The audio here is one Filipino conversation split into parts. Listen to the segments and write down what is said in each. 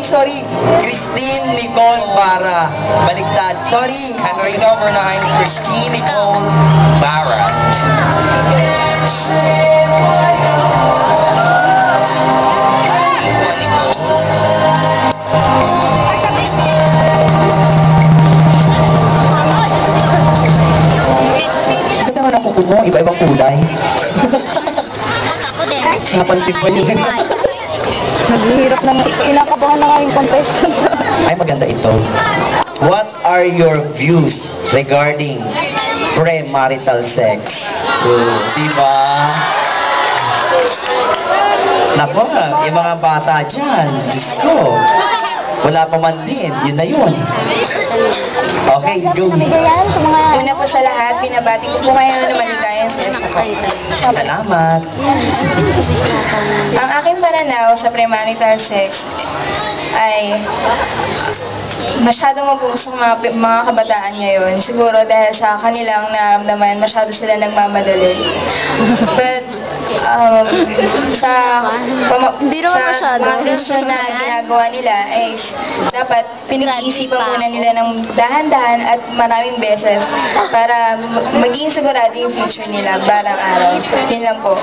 sorry. Christine Nicole Barra. Baliktad. Sorry. Entry number 9, Christine Nicole Barra. Ganda nga na kuko mo, iba-ibang kulay. Ako din. Napansin ko yun. Naghihirap na, kinakabahan na nga yung contestant. Ay, maganda ito. What are your views regarding premarital sex? Diba? Nako, yung mga bata dyan, Diyos ko. Wala pa man din, yun na yun. Okay, go. Namigayan sa mga... Una po sa lahat, binabati ko po kayo na maligayang festival. Salamat. Ang aking pananaw sa premarital sex ay masyadong mapupusok mga kabataan ngayon. Siguro dahil sa kanilang nararamdaman, masyado sila nagmamadali. But, Hindi naman masyado. mga desisyon na ginagawa nila ay dapat pinag-iisipan muna nila ng dahan-dahan at maraming beses para maging sigurado yung future nila barang araw. Yun lang po.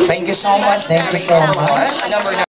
Thank you so much. Thank you so much. Number 9.